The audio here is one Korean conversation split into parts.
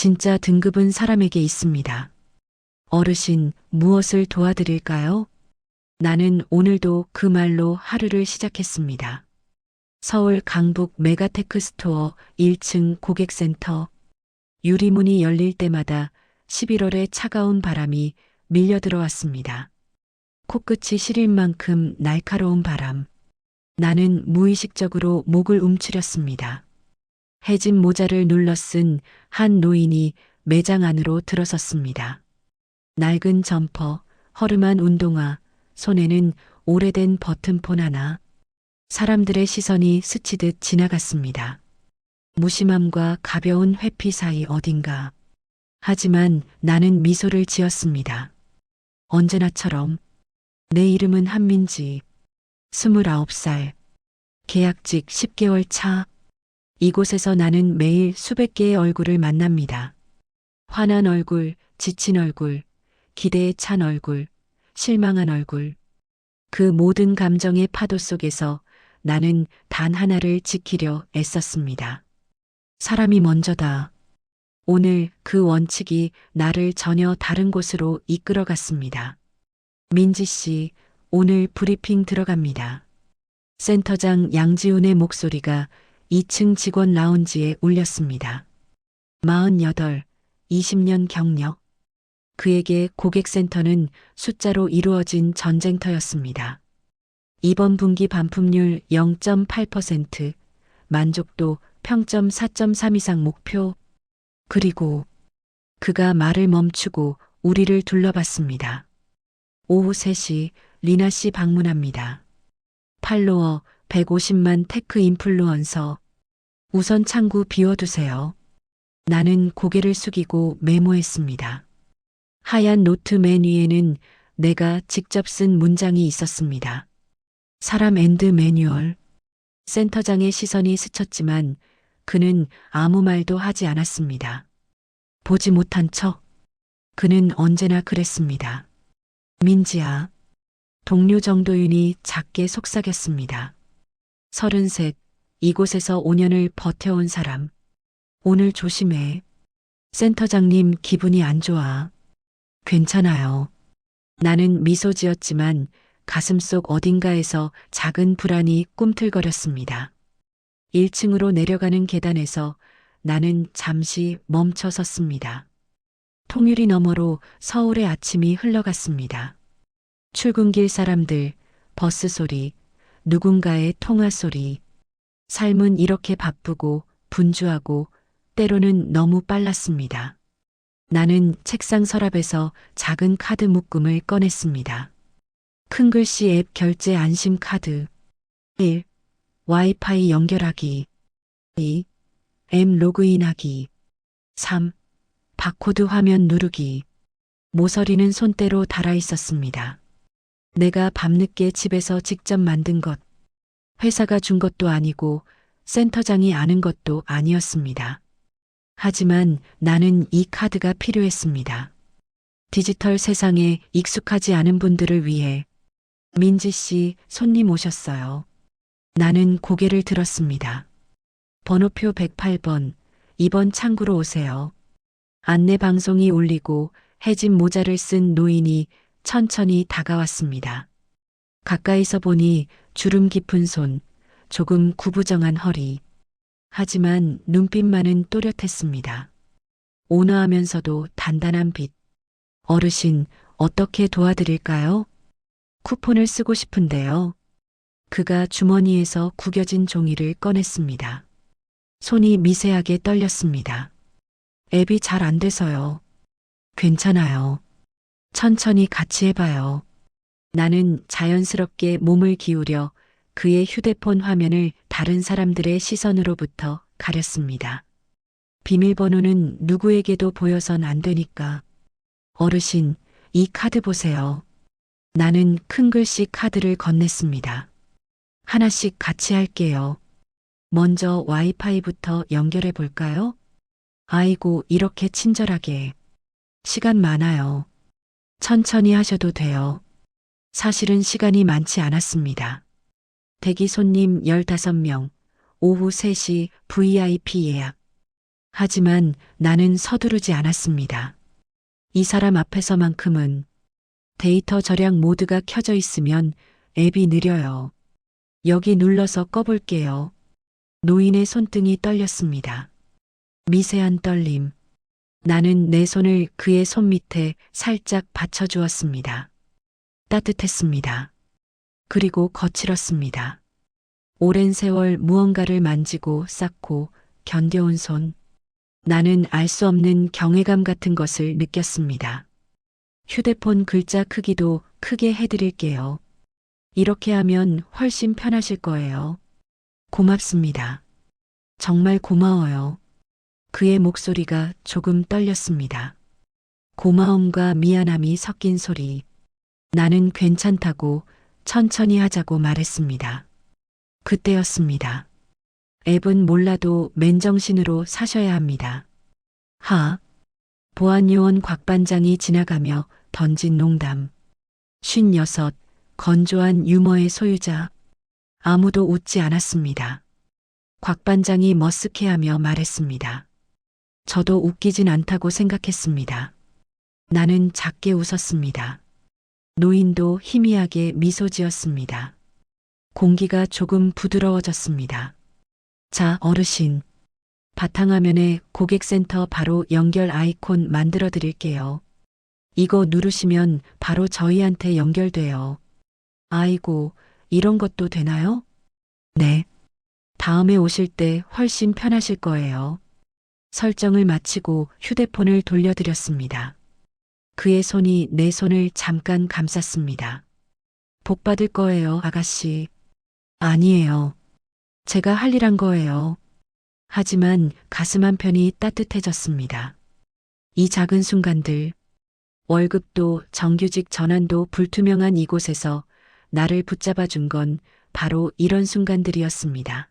진짜 등급은 사람에게 있습니다. 어르신, 무엇을 도와드릴까요? 나는 오늘도 그 말로 하루를 시작했습니다. 서울 강북 메가테크 스토어 1층 고객센터. 유리문이 열릴 때마다 11월의 차가운 바람이 밀려 들어왔습니다. 코끝이 시릴 만큼 날카로운 바람. 나는 무의식적으로 목을 움츠렸습니다. 해진 모자를 눌러 쓴 한 노인이 매장 안으로 들어섰습니다. 낡은 점퍼, 허름한 운동화, 손에는 오래된 버튼폰 하나. 사람들의 시선이 스치듯 지나갔습니다. 무심함과 가벼운 회피 사이 어딘가. 하지만 나는 미소를 지었습니다. 언제나처럼. 내 이름은 한민지. 29살. 계약직 10개월 차. 이곳에서 나는 매일 수백 개의 얼굴을 만납니다. 화난 얼굴, 지친 얼굴, 기대에 찬 얼굴, 실망한 얼굴. 그 모든 감정의 파도 속에서 나는 단 하나를 지키려 애썼습니다. 사람이 먼저다. 오늘 그 원칙이 나를 전혀 다른 곳으로 이끌어갔습니다. 민지 씨, 오늘 브리핑 들어갑니다. 센터장 양지훈의 목소리가 2층 직원 라운지에 울렸습니다. 48, 20년 경력. 그에게 고객센터는 숫자로 이루어진 전쟁터였습니다. 이번 분기 반품률 0.8%, 만족도 평점 4.3 이상 목표. 그리고 그가 말을 멈추고 우리를 둘러봤습니다. 오후 3시 리나 씨 방문합니다. 팔로워 150만 테크 인플루언서. 우선 창구 비워두세요. 나는 고개를 숙이고 메모했습니다. 하얀 노트 맨 위에는 내가 직접 쓴 문장이 있었습니다. 사람 앤드 매뉴얼. 센터장의 시선이 스쳤지만 그는 아무 말도 하지 않았습니다. 보지 못한 척. 그는 언제나 그랬습니다. 민지야. 동료 정도윤이 작게 속삭였습니다. 33, 이곳에서 5년을 버텨온 사람. 오늘 조심해. 센터장님 기분이 안 좋아. 괜찮아요. 나는 미소 지었지만 가슴속 어딘가에서 작은 불안이 꿈틀거렸습니다. 1층으로 내려가는 계단에서 나는 잠시 멈춰 섰습니다. 통유리 너머로 서울의 아침이 흘러갔습니다. 출근길 사람들, 버스 소리, 누군가의 통화 소리. 삶은 이렇게 바쁘고 분주하고 때로는 너무 빨랐습니다. 나는 책상 서랍에서 작은 카드 묶음을 꺼냈습니다. 큰 글씨 앱 결제 안심 카드. 1. 와이파이 연결하기. 2. 앱 로그인하기. 3. 바코드 화면 누르기. 모서리는 손때로 달아 있었습니다. 내가 밤늦게 집에서 직접 만든 것. 회사가 준 것도 아니고 센터장이 아는 것도 아니었습니다. 하지만 나는 이 카드가 필요했습니다. 디지털 세상에 익숙하지 않은 분들을 위해. 민지 씨, 손님 오셨어요. 나는 고개를 들었습니다. 번호표 108번, 이번 창구로 오세요. 안내 방송이 울리고 해진 모자를 쓴 노인이 천천히 다가왔습니다. 가까이서 보니 주름 깊은 손, 조금 구부정한 허리. 하지만 눈빛만은 또렷했습니다. 온화하면서도 단단한 빛. 어르신, 어떻게 도와드릴까요? 쿠폰을 쓰고 싶은데요. 그가 주머니에서 구겨진 종이를 꺼냈습니다. 손이 미세하게 떨렸습니다. 앱이 잘 안 돼서요. 괜찮아요. 천천히 같이 해봐요. 나는 자연스럽게 몸을 기울여 그의 휴대폰 화면을 다른 사람들의 시선으로부터 가렸습니다. 비밀번호는 누구에게도 보여선 안 되니까. 어르신, 이 카드 보세요. 나는 큰 글씨 카드를 건넸습니다. 하나씩 같이 할게요. 먼저 와이파이부터 연결해 볼까요? 아이고, 이렇게 친절하게. 시간 많아요. 천천히 하셔도 돼요. 사실은 시간이 많지 않았습니다. 대기 손님 15명, 오후 3시 VIP 예약. 하지만 나는 서두르지 않았습니다. 이 사람 앞에서만큼은 데이터 절약 모드가 켜져 있으면 앱이 느려요. 여기 눌러서 꺼볼게요. 노인의 손등이 떨렸습니다. 미세한 떨림. 나는 내 손을 그의 손 밑에 살짝 받쳐주었습니다. 따뜻했습니다. 그리고 거칠었습니다. 오랜 세월 무언가를 만지고 쌓고 견뎌온 손. 나는 알 수 없는 경외감 같은 것을 느꼈습니다. 휴대폰 글자 크기도 크게 해드릴게요. 이렇게 하면 훨씬 편하실 거예요. 고맙습니다. 정말 고마워요. 그의 목소리가 조금 떨렸습니다. 고마움과 미안함이 섞인 소리. 나는 괜찮다고 천천히 하자고 말했습니다. 그때였습니다. 앱은 몰라도 맨정신으로 사셔야 합니다. 보안요원 곽 반장이 지나가며 던진 농담. 56, 건조한 유머의 소유자. 아무도 웃지 않았습니다. 곽 반장이 머쓱해하며 말했습니다. 저도 웃기진 않다고 생각했습니다. 나는 작게 웃었습니다. 노인도 희미하게 미소 지었습니다. 공기가 조금 부드러워졌습니다. 자, 어르신. 바탕화면에 고객센터 바로 연결 아이콘 만들어 드릴게요. 이거 누르시면 바로 저희한테 연결돼요. 아이고, 이런 것도 되나요? 네. 다음에 오실 때 훨씬 편하실 거예요. 설정을 마치고 휴대폰을 돌려드렸습니다. 그의 손이 내 손을 잠깐 감쌌습니다. 복 받을 거예요, 아가씨. 아니에요. 제가 할 일 한 거예요. 하지만 가슴 한편이 따뜻해졌습니다. 이 작은 순간들, 월급도 정규직 전환도 불투명한 이곳에서 나를 붙잡아 준 건 바로 이런 순간들이었습니다.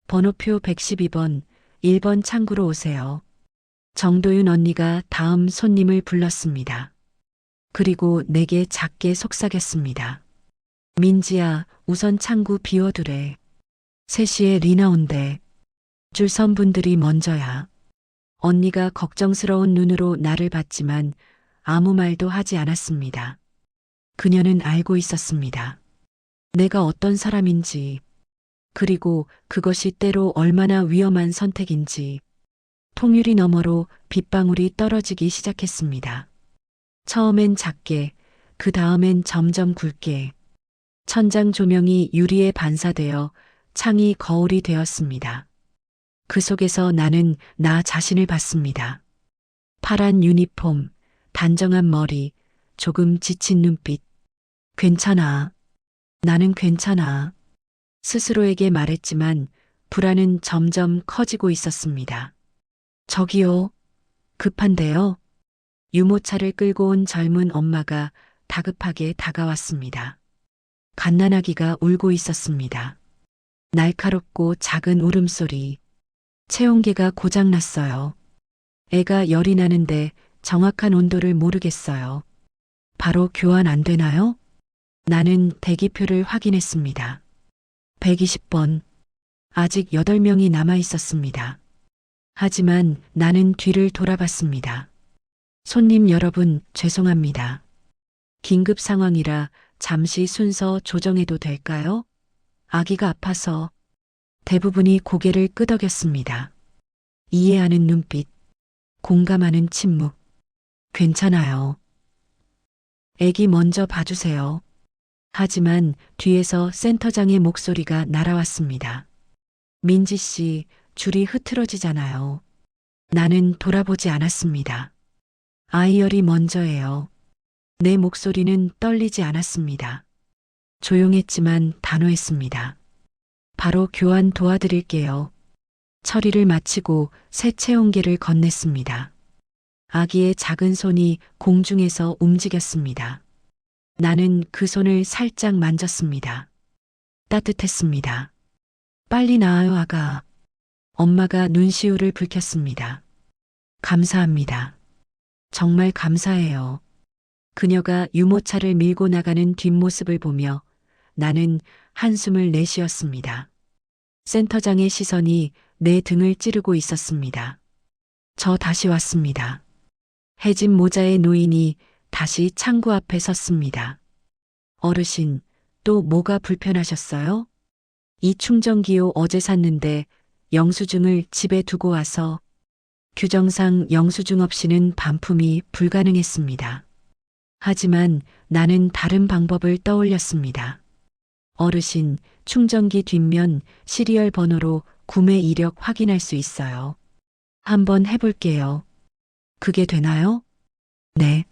번호표 112번, 1번 창구로 오세요. 정도윤 언니가 다음 손님을 불렀습니다. 그리고 내게 작게 속삭였습니다. 민지야, 우선 창구 비워두래. 3시에 리나 온대. 줄 선 분들이 먼저야. 언니가 걱정스러운 눈으로 나를 봤지만 아무 말도 하지 않았습니다. 그녀는 알고 있었습니다. 내가 어떤 사람인지, 그리고 그것이 때로 얼마나 위험한 선택인지. 통유리 너머로 빗방울이 떨어지기 시작했습니다. 처음엔 작게, 그 다음엔 점점 굵게. 천장 조명이 유리에 반사되어 창이 거울이 되었습니다. 그 속에서 나는 나 자신을 봤습니다. 파란 유니폼, 단정한 머리, 조금 지친 눈빛. 괜찮아. 나는 괜찮아. 스스로에게 말했지만 불안은 점점 커지고 있었습니다. 저기요. 급한데요. 유모차를 끌고 온 젊은 엄마가 다급하게 다가왔습니다. 갓난아기가 울고 있었습니다. 날카롭고 작은 울음소리. 체온계가 고장났어요. 애가 열이 나는데 정확한 온도를 모르겠어요. 바로 교환 안 되나요? 나는 대기표를 확인했습니다. 120번. 아직 8명이 남아 있었습니다. 하지만 나는 뒤를 돌아봤습니다. 손님 여러분, 죄송합니다. 긴급 상황이라 잠시 순서 조정해도 될까요? 아기가 아파서. 대부분이 고개를 끄덕였습니다. 이해하는 눈빛, 공감하는 침묵. 괜찮아요. 애기 먼저 봐주세요. 하지만 뒤에서 센터장의 목소리가 날아왔습니다. 민지 씨, 줄이 흐트러지잖아요. 나는 돌아보지 않았습니다. 아이열이 먼저예요. 내 목소리는 떨리지 않았습니다. 조용했지만 단호했습니다. 바로 교환 도와드릴게요. 처리를 마치고 새 체온계를 건넸습니다. 아기의 작은 손이 공중에서 움직였습니다. 나는 그 손을 살짝 만졌습니다. 따뜻했습니다. 빨리 나아요, 아가. 엄마가 눈시울을 붉혔습니다. 감사합니다. 정말 감사해요. 그녀가 유모차를 밀고 나가는 뒷모습을 보며 나는 한숨을 내쉬었습니다. 센터장의 시선이 내 등을 찌르고 있었습니다. 저 다시 왔습니다. 해진 모자의 노인이 다시 창구 앞에 섰습니다. 어르신, 또 뭐가 불편하셨어요? 이 충전기요 어제 샀는데 영수증을 집에 두고 와서 규정상 영수증 없이는 반품이 불가능했습니다. 하지만 나는 다른 방법을 떠올렸습니다. 어르신, 충전기 뒷면 시리얼 번호로 구매 이력 확인할 수 있어요. 한번 해볼게요. 그게 되나요? 네.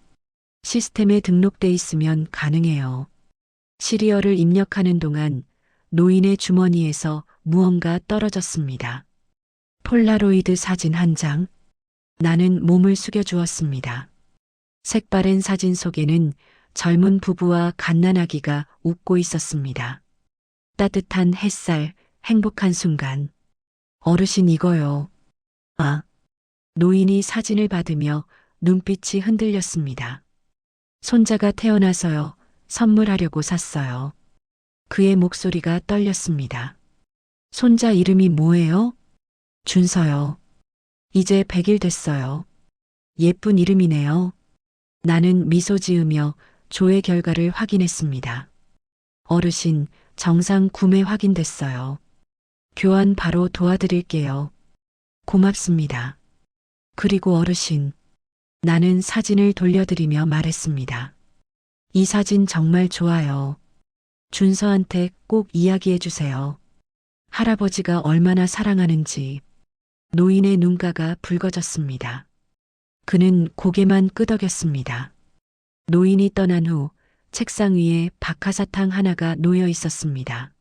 시스템에 등록돼 있으면 가능해요. 시리얼을 입력하는 동안 노인의 주머니에서 무언가 떨어졌습니다. 폴라로이드 사진 한 장. 나는 몸을 숙여 주었습니다. 색바랜 사진 속에는 젊은 부부와 갓난아기가 웃고 있었습니다. 따뜻한 햇살, 행복한 순간. 어르신 이거요. 아, 노인이 사진을 받으며 눈빛이 흔들렸습니다. 손자가 태어나서요. 선물하려고 샀어요. 그의 목소리가 떨렸습니다. 손자 이름이 뭐예요? 준서요. 이제 100일 됐어요. 예쁜 이름이네요. 나는 미소 지으며 조회 결과를 확인했습니다. 어르신, 정상 구매 확인됐어요. 교환 바로 도와드릴게요. 고맙습니다. 그리고 어르신, 나는 사진을 돌려드리며 말했습니다. 이 사진 정말 좋아요. 준서한테 꼭 이야기해 주세요. 할아버지가 얼마나 사랑하는지. 노인의 눈가가 붉어졌습니다. 그는 고개만 끄덕였습니다. 노인이 떠난 후 책상 위에 박하사탕 하나가 놓여 있었습니다.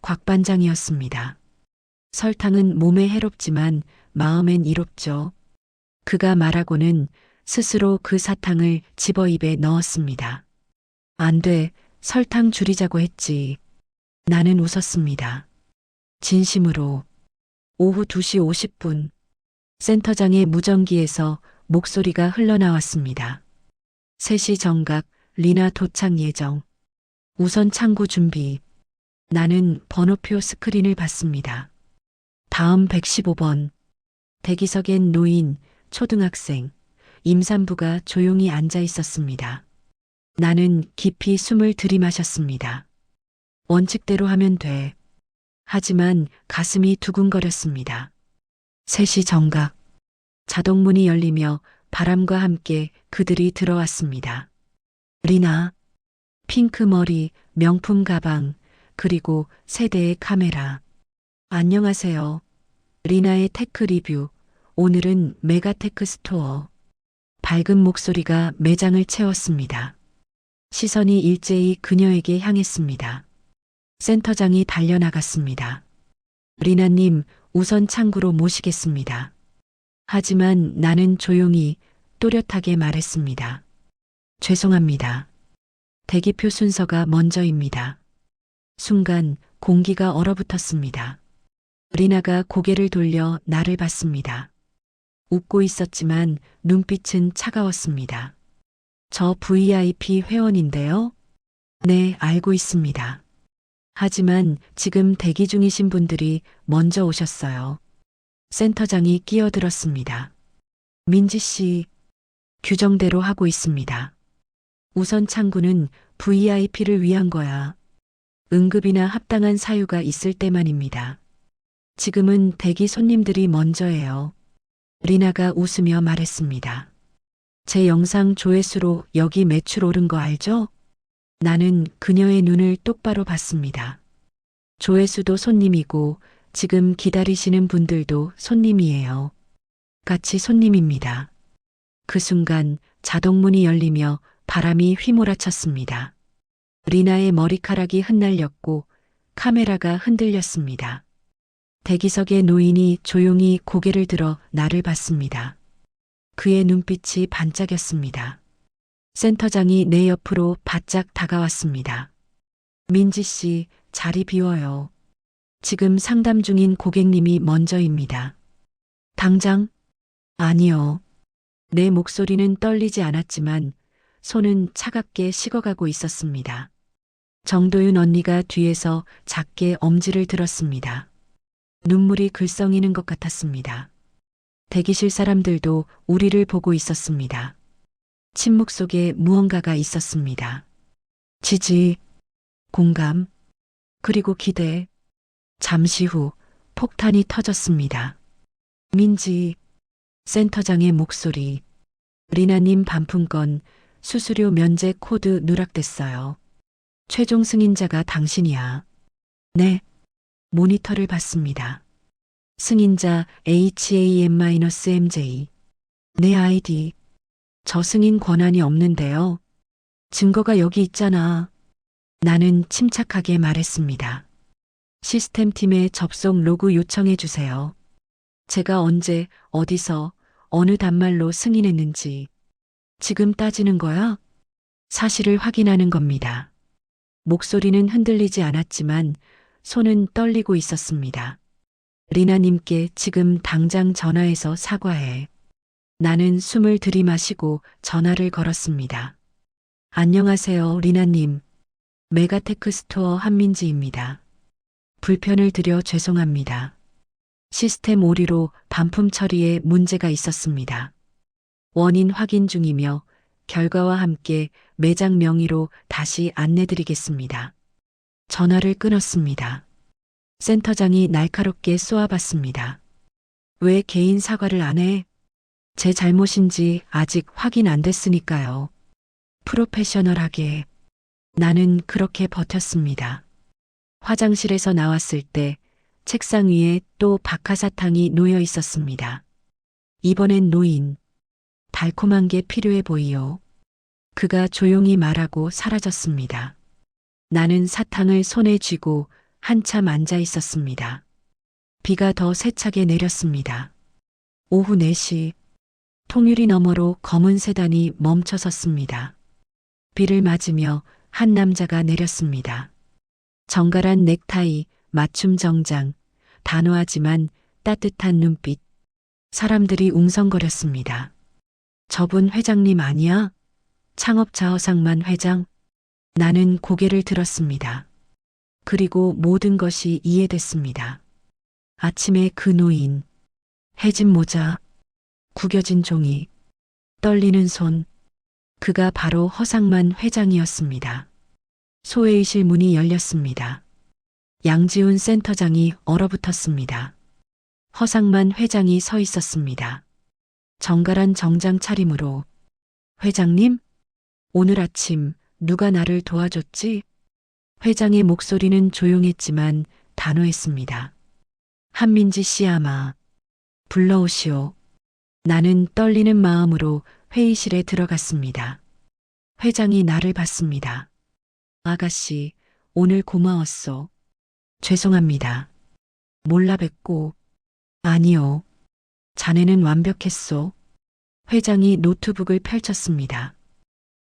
곽반장이었습니다. 설탕은 몸에 해롭지만 마음엔 이롭죠. 그가 말하고는 스스로 그 사탕을 집어 입에 넣었습니다. 안 돼, 설탕 줄이자고 했지. 나는 웃었습니다. 진심으로. 오후 2시 50분. 센터장의 무전기에서 목소리가 흘러나왔습니다. 3시 정각, 리나 도착 예정. 우선 창구 준비. 나는 번호표 스크린을 봤습니다. 다음 115번. 대기석엔 노인, 초등학생, 임산부가 조용히 앉아 있었습니다. 나는 깊이 숨을 들이마셨습니다. 원칙대로 하면 돼. 하지만 가슴이 두근거렸습니다. 3시 정각. 자동문이 열리며 바람과 함께 그들이 들어왔습니다. 리나, 핑크 머리, 명품 가방, 그리고 세 대의 카메라. 안녕하세요. 리나의 테크 리뷰. 오늘은 메가테크 스토어. 밝은 목소리가 매장을 채웠습니다. 시선이 일제히 그녀에게 향했습니다. 센터장이 달려나갔습니다. 리나님, 우선 창구로 모시겠습니다. 하지만 나는 조용히 또렷하게 말했습니다. 죄송합니다. 대기표 순서가 먼저입니다. 순간 공기가 얼어붙었습니다. 리나가 고개를 돌려 나를 봤습니다. 웃고 있었지만 눈빛은 차가웠습니다. 저 VIP 회원인데요? 네, 알고 있습니다. 하지만 지금 대기 중이신 분들이 먼저 오셨어요. 센터장이 끼어들었습니다. 민지 씨, 규정대로 하고 있습니다. 우선 창구는 VIP를 위한 거야. 응급이나 합당한 사유가 있을 때만입니다. 지금은 대기 손님들이 먼저예요. 리나가 웃으며 말했습니다. 제 영상 조회수로 여기 매출 오른 거 알죠? 나는 그녀의 눈을 똑바로 봤습니다. 조회수도 손님이고 지금 기다리시는 분들도 손님이에요. 같이 손님입니다. 그 순간 자동문이 열리며 바람이 휘몰아쳤습니다. 리나의 머리카락이 흩날렸고 카메라가 흔들렸습니다. 대기석의 노인이 조용히 고개를 들어 나를 봤습니다. 그의 눈빛이 반짝였습니다. 센터장이 내 옆으로 바짝 다가왔습니다. 민지 씨, 자리 비워요. 지금 상담 중인 고객님이 먼저입니다. 당장? 아니요. 내 목소리는 떨리지 않았지만 손은 차갑게 식어가고 있었습니다. 정도윤 언니가 뒤에서 작게 엄지를 들었습니다. 눈물이 글썽이는 것 같았습니다. 대기실 사람들도 우리를 보고 있었습니다. 침묵 속에 무언가가 있었습니다. 지지, 공감, 그리고 기대. 잠시 후 폭탄이 터졌습니다. 민지, 센터장의 목소리. 리나님 반품건 수수료 면제 코드 누락됐어요. 최종 승인자가 당신이야. 네. 모니터를 봤습니다. 승인자 HAM-MJ. 내 아이디. 저 승인 권한이 없는데요. 증거가 여기 있잖아. 나는 침착하게 말했습니다. 시스템팀에 접속 로그 요청해 주세요. 제가 언제, 어디서, 어느 단말로 승인했는지 지금 따지는 거야? 사실을 확인하는 겁니다. 목소리는 흔들리지 않았지만 손은 떨리고 있었습니다. 리나님께 지금 당장 전화해서 사과해. 나는 숨을 들이마시고 전화를 걸었습니다. 안녕하세요, 리나님. 메가테크 스토어 한민지입니다. 불편을 드려 죄송합니다. 시스템 오류로 반품 처리에 문제가 있었습니다. 원인 확인 중이며 결과와 함께 매장 명의로 다시 안내드리겠습니다. 전화를 끊었습니다. 센터장이 날카롭게 쏘아봤습니다. 왜 개인 사과를 안 해? 제 잘못인지 아직 확인 안 됐으니까요. 프로페셔널하게. 나는 그렇게 버텼습니다. 화장실에서 나왔을 때 책상 위에 또 박하사탕이 놓여 있었습니다. 이번엔 노인. 달콤한 게 필요해 보이요. 그가 조용히 말하고 사라졌습니다. 나는 사탕을 손에 쥐고 한참 앉아 있었습니다. 비가 더 세차게 내렸습니다. 오후 4시, 통유리 너머로 검은 세단이 멈춰 섰습니다. 비를 맞으며 한 남자가 내렸습니다. 정갈한 넥타이, 맞춤 정장, 단호하지만 따뜻한 눈빛. 사람들이 웅성거렸습니다. 저분 회장님 아니야? 창업자 허상만 회장? 나는 고개를 들었습니다. 그리고 모든 것이 이해됐습니다. 아침에 그 노인, 해진 모자, 구겨진 종이, 떨리는 손, 그가 바로 허상만 회장이었습니다. 소회의실 문이 열렸습니다. 양지훈 센터장이 얼어붙었습니다. 허상만 회장이 서 있었습니다. 정갈한 정장 차림으로. 회장님? 오늘 아침 누가 나를 도와줬지? 회장의 목소리는 조용했지만 단호했습니다. 한민지 씨 아마 불러오시오. 나는 떨리는 마음으로 회의실에 들어갔습니다. 회장이 나를 봤습니다. 아가씨, 오늘 고마웠소. 죄송합니다. 몰라 뵙고. 아니요. 자네는 완벽했소. 회장이 노트북을 펼쳤습니다.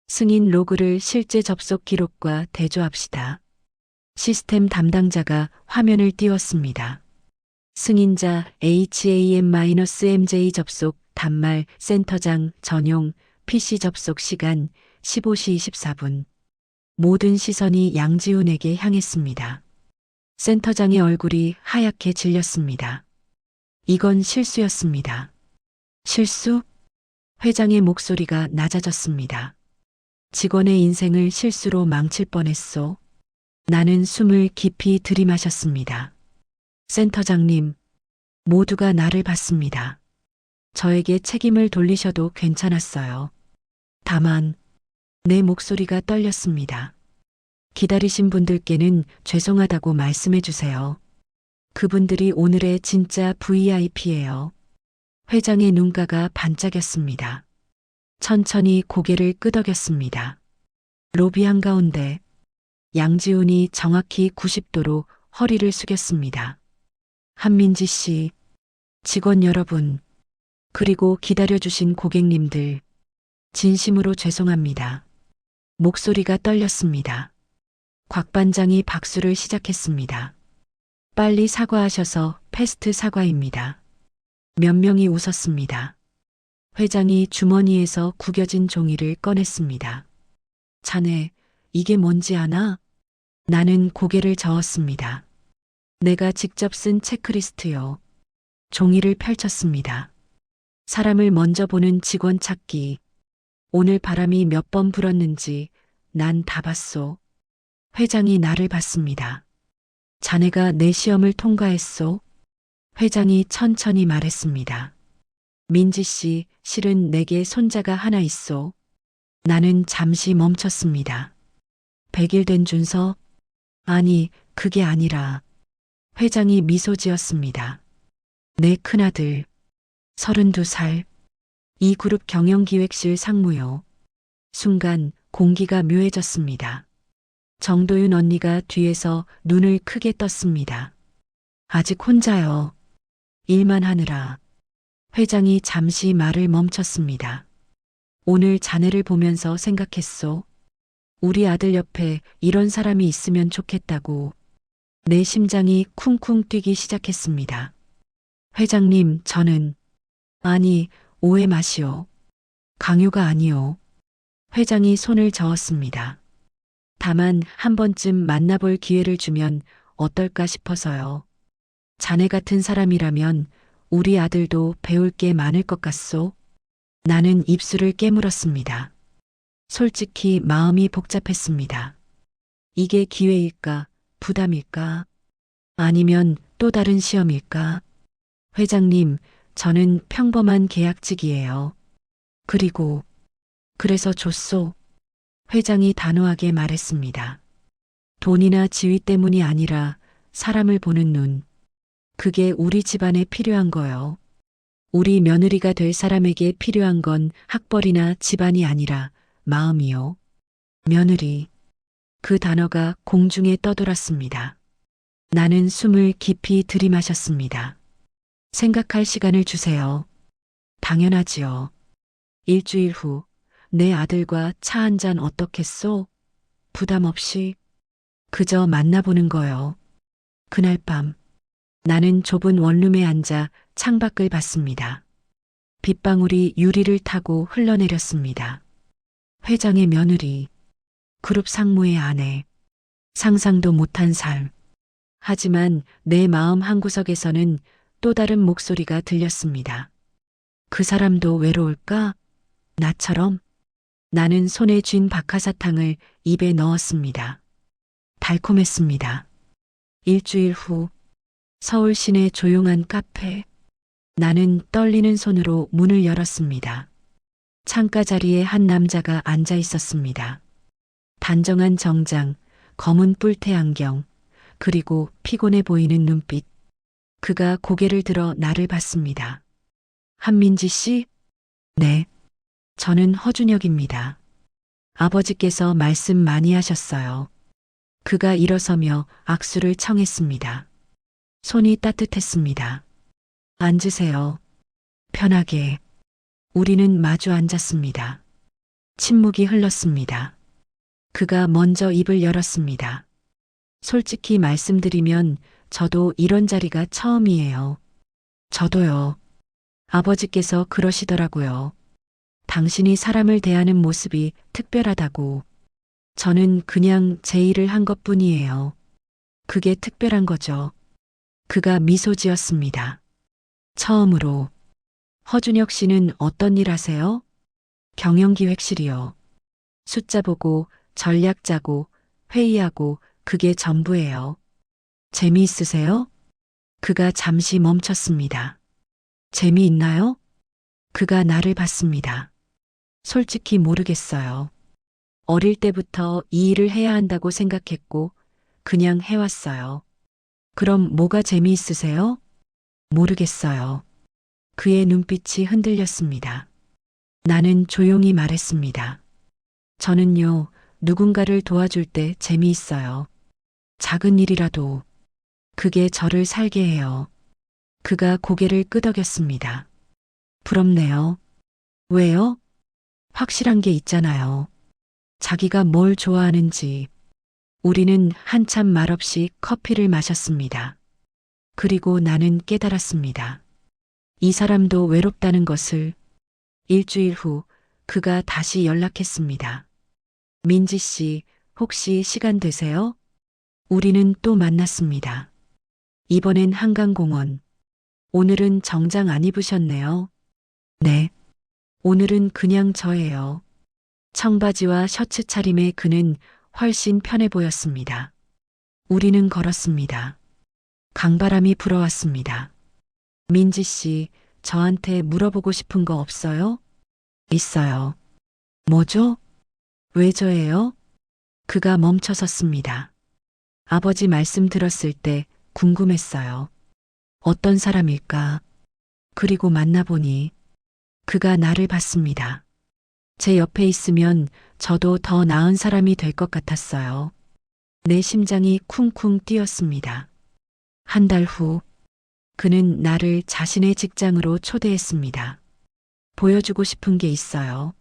승인 로그를 실제 접속 기록과 대조합시다. 시스템 담당자가 화면을 띄웠습니다. 승인자 HAM-MJ 접속 단말 센터장 전용 PC 접속 시간 15시 24분. 모든 시선이 양지훈에게 향했습니다. 센터장의 얼굴이 하얗게 질렸습니다. 이건 실수였습니다. 실수? 회장의 목소리가 낮아졌습니다. 직원의 인생을 실수로 망칠 뻔했소. 나는 숨을 깊이 들이마셨습니다. 센터장님, 모두가 나를 봤습니다. 저에게 책임을 돌리셔도 괜찮았어요. 다만, 내 목소리가 떨렸습니다. 기다리신 분들께는 죄송하다고 말씀해 주세요. 그분들이 오늘의 진짜 VIP예요. 회장의 눈가가 반짝였습니다. 천천히 고개를 끄덕였습니다. 로비 한가운데 양지훈이 정확히 90도로 허리를 숙였습니다. 한민지 씨, 직원 여러분, 그리고 기다려주신 고객님들, 진심으로 죄송합니다. 목소리가 떨렸습니다. 곽 반장이 박수를 시작했습니다. 빨리 사과하셔서 패스트 사과입니다. 몇 명이 웃었습니다. 회장이 주머니에서 구겨진 종이를 꺼냈습니다. 자네, 이게 뭔지 아나? 나는 고개를 저었습니다. 내가 직접 쓴 체크리스트요. 종이를 펼쳤습니다. 사람을 먼저 보는 직원 찾기. 오늘 바람이 몇 번 불었는지 난 다 봤소. 회장이 나를 봤습니다. 자네가 내 시험을 통과했소? 회장이 천천히 말했습니다. 민지 씨, 실은 내게 손자가 하나 있소. 나는 잠시 멈췄습니다. 100일 된 준서? 아니, 그게 아니라. 회장이 미소 지었습니다. 내 큰아들, 32살. 이 그룹 경영기획실 상무요. 순간 공기가 묘해졌습니다. 정도윤 언니가 뒤에서 눈을 크게 떴습니다. 아직 혼자요. 일만 하느라. 회장이 잠시 말을 멈췄습니다. 오늘 자네를 보면서 생각했소. 우리 아들 옆에 이런 사람이 있으면 좋겠다고. 내 심장이 쿵쿵 뛰기 시작했습니다. 회장님, 저는 아니, 오해 마시오. 강요가 아니오. 회장이 손을 저었습니다. 다만 한 번쯤 만나볼 기회를 주면 어떨까 싶어서요. 자네 같은 사람이라면 우리 아들도 배울 게 많을 것 같소. 나는 입술을 깨물었습니다. 솔직히 마음이 복잡했습니다. 이게 기회일까, 부담일까, 아니면 또 다른 시험일까? 회장님, 저는 평범한 계약직이에요. 그래서 줬소. 회장이 단호하게 말했습니다. 돈이나 지위 때문이 아니라 사람을 보는 눈. 그게 우리 집안에 필요한 거요. 우리 며느리가 될 사람에게 필요한 건 학벌이나 집안이 아니라 마음이요. 며느리. 그 단어가 공중에 떠돌았습니다. 나는 숨을 깊이 들이마셨습니다. 생각할 시간을 주세요. 당연하지요. 일주일 후 내 아들과 차 한 잔 어떻겠소? 부담 없이 그저 만나보는 거요. 그날 밤 나는 좁은 원룸에 앉아 창밖을 봤습니다. 빗방울이 유리를 타고 흘러내렸습니다. 회장의 며느리, 그룹 상무의 아내, 상상도 못한 삶. 하지만 내 마음 한구석에서는 또 다른 목소리가 들렸습니다. 그 사람도 외로울까? 나처럼? 나는 손에 쥔 박하사탕을 입에 넣었습니다. 달콤했습니다. 일주일 후 서울 시내 조용한 카페. 나는 떨리는 손으로 문을 열었습니다. 창가 자리에 한 남자가 앉아 있었습니다. 단정한 정장, 검은 뿔테 안경, 그리고 피곤해 보이는 눈빛. 그가 고개를 들어 나를 봤습니다. 한민지 씨? 네. 저는 허준혁입니다. 아버지께서 말씀 많이 하셨어요. 그가 일어서며 악수를 청했습니다. 손이 따뜻했습니다. 앉으세요. 편하게. 우리는 마주 앉았습니다. 침묵이 흘렀습니다. 그가 먼저 입을 열었습니다. 솔직히 말씀드리면 저도 이런 자리가 처음이에요. 저도요. 아버지께서 그러시더라고요. 당신이 사람을 대하는 모습이 특별하다고. 저는 그냥 제 일을 한 것뿐이에요. 그게 특별한 거죠. 그가 미소 지었습니다. 처음으로. 허준혁 씨는 어떤 일 하세요? 경영기획실이요. 숫자 보고 전략 짜고 회의하고 그게 전부예요. 재미있으세요? 그가 잠시 멈췄습니다. 재미있나요? 그가 나를 봤습니다. 솔직히 모르겠어요. 어릴 때부터 이 일을 해야 한다고 생각했고 그냥 해왔어요. 그럼 뭐가 재미있으세요? 모르겠어요. 그의 눈빛이 흔들렸습니다. 나는 조용히 말했습니다. 저는요, 누군가를 도와줄 때 재미있어요. 작은 일이라도. 그게 저를 살게 해요. 그가 고개를 끄덕였습니다. 부럽네요. 왜요? 확실한 게 있잖아요. 자기가 뭘 좋아하는지. 우리는 한참 말없이 커피를 마셨습니다. 그리고 나는 깨달았습니다. 이 사람도 외롭다는 것을. 일주일 후 그가 다시 연락했습니다. 민지 씨, 혹시 시간 되세요? 우리는 또 만났습니다. 이번엔 한강공원. 오늘은 정장 안 입으셨네요. 네. 오늘은 그냥 저예요. 청바지와 셔츠 차림의 그는 훨씬 편해 보였습니다. 우리는 걸었습니다. 강바람이 불어왔습니다. 민지 씨, 저한테 물어보고 싶은 거 없어요? 있어요. 뭐죠? 왜 저예요? 그가 멈춰 섰습니다. 아버지 말씀 들었을 때 궁금했어요. 어떤 사람일까? 그리고 만나보니 그가 나를 봤습니다. 제 옆에 있으면 저도 더 나은 사람이 될 것 같았어요. 내 심장이 쿵쿵 뛰었습니다. 한 달 후, 그는 나를 자신의 직장으로 초대했습니다. 보여주고 싶은 게 있어요.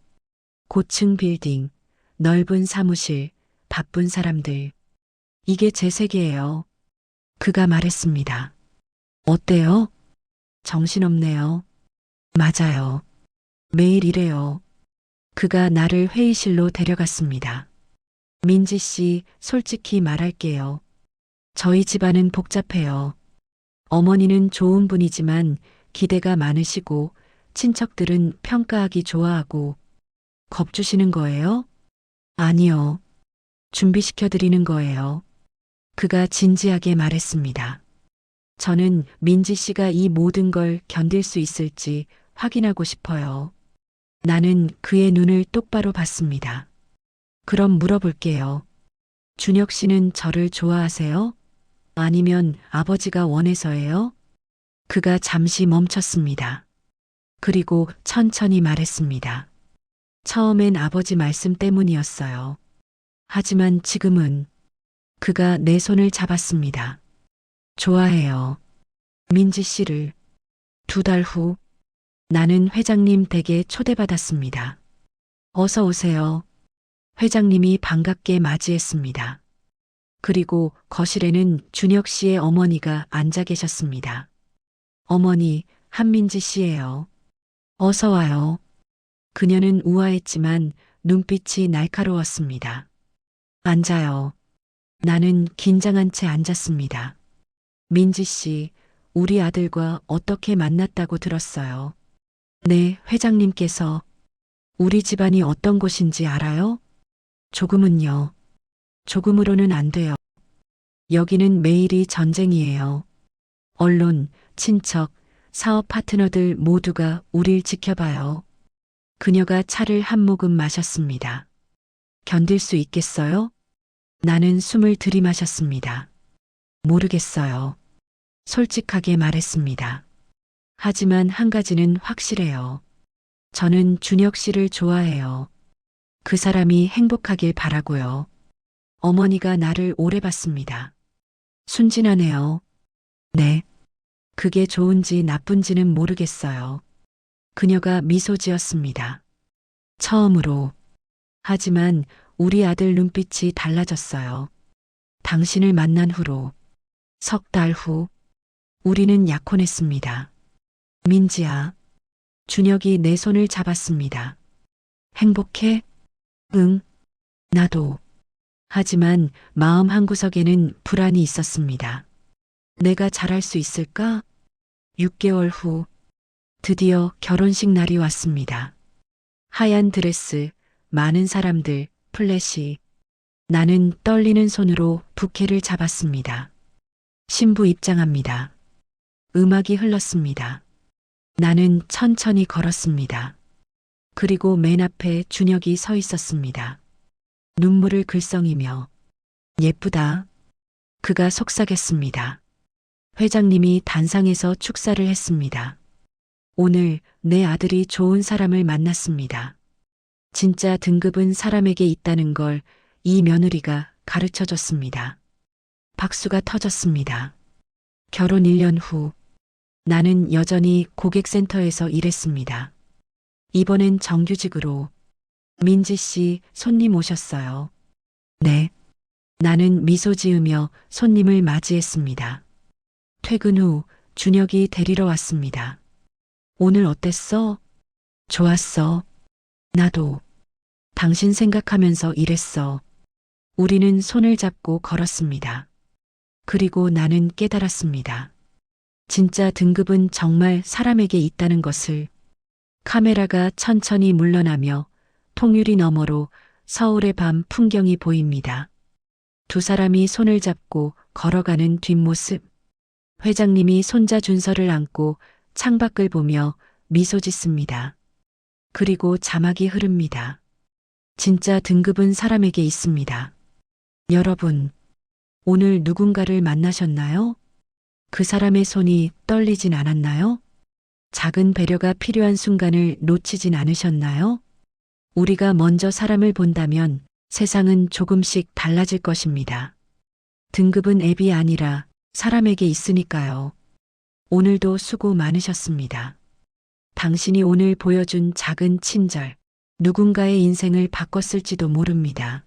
고층 빌딩, 넓은 사무실, 바쁜 사람들. 이게 제 세계예요. 그가 말했습니다. 어때요? 정신없네요. 맞아요. 매일 이래요. 그가 나를 회의실로 데려갔습니다. 민지 씨, 솔직히 말할게요. 저희 집안은 복잡해요. 어머니는 좋은 분이지만 기대가 많으시고 친척들은 평가하기 좋아하고 겁주시는 거예요? 아니요. 준비시켜 드리는 거예요. 그가 진지하게 말했습니다. 저는 민지 씨가 이 모든 걸 견딜 수 있을지 확인하고 싶어요. 나는 그의 눈을 똑바로 봤습니다. 그럼 물어볼게요. 준혁 씨는 저를 좋아하세요? 아니면 아버지가 원해서예요? 그가 잠시 멈췄습니다. 그리고 천천히 말했습니다. 처음엔 아버지 말씀 때문이었어요. 하지만 지금은 그가 내 손을 잡았습니다. 좋아해요. 민지 씨를. 2달 후 나는 회장님 댁에 초대받았습니다. 어서 오세요. 회장님이 반갑게 맞이했습니다. 그리고 거실에는 준혁 씨의 어머니가 앉아 계셨습니다. 어머니, 한민지 씨예요. 어서 와요. 그녀는 우아했지만 눈빛이 날카로웠습니다. 앉아요. 나는 긴장한 채 앉았습니다. 민지 씨, 우리 아들과 어떻게 만났다고 들었어요. 네, 회장님께서. 우리 집안이 어떤 곳인지 알아요? 조금은요. 조금으로는 안 돼요. 여기는 매일이 전쟁이에요. 언론, 친척, 사업 파트너들 모두가 우릴 지켜봐요. 그녀가 차를 한 모금 마셨습니다. 견딜 수 있겠어요? 나는 숨을 들이마셨습니다. 모르겠어요. 솔직하게 말했습니다. 하지만 한 가지는 확실해요. 저는 준혁 씨를 좋아해요. 그 사람이 행복하길 바라고요. 어머니가 나를 오래 봤습니다. 순진하네요. 네. 그게 좋은지 나쁜지는 모르겠어요. 그녀가 미소 지었습니다. 처음으로. 하지만 우리 아들 눈빛이 달라졌어요. 당신을 만난 후로. 3달 후. 우리는 약혼했습니다. 민지야. 준혁이 내 손을 잡았습니다. 행복해? 응. 나도. 하지만 마음 한구석에는 불안이 있었습니다. 내가 잘할 수 있을까? 6개월 후 드디어 결혼식 날이 왔습니다. 하얀 드레스, 많은 사람들, 플래시. 나는 떨리는 손으로 부케를 잡았습니다. 신부 입장합니다. 음악이 흘렀습니다. 나는 천천히 걸었습니다. 그리고 맨 앞에 준혁이 서 있었습니다. 눈물을 글썽이며 예쁘다. 그가 속삭였습니다. 회장님이 단상에서 축사를 했습니다. 오늘 내 아들이 좋은 사람을 만났습니다. 진짜 등급은 사람에게 있다는 걸 이 며느리가 가르쳐 줬습니다. 박수가 터졌습니다. 결혼 1년 후 나는 여전히 고객센터에서 일했습니다. 이번엔 정규직으로. 민지 씨, 손님 오셨어요. 네. 나는 미소 지으며 손님을 맞이했습니다. 퇴근 후 준혁이 데리러 왔습니다. 오늘 어땠어? 좋았어. 나도. 당신 생각하면서 일했어. 우리는 손을 잡고 걸었습니다. 그리고 나는 깨달았습니다. 진짜 등급은 정말 사람에게 있다는 것을. 카메라가 천천히 물러나며 통유리 너머로 서울의 밤 풍경이 보입니다. 두 사람이 손을 잡고 걸어가는 뒷모습. 회장님이 손자 준서를 안고 창밖을 보며 미소 짓습니다. 그리고 자막이 흐릅니다. 진짜 등급은 사람에게 있습니다. 여러분, 오늘 누군가를 만나셨나요? 그 사람의 손이 떨리진 않았나요? 작은 배려가 필요한 순간을 놓치진 않으셨나요? 우리가 먼저 사람을 본다면 세상은 조금씩 달라질 것입니다. 등급은 앱이 아니라 사람에게 있으니까요. 오늘도 수고 많으셨습니다. 당신이 오늘 보여준 작은 친절, 누군가의 인생을 바꿨을지도 모릅니다.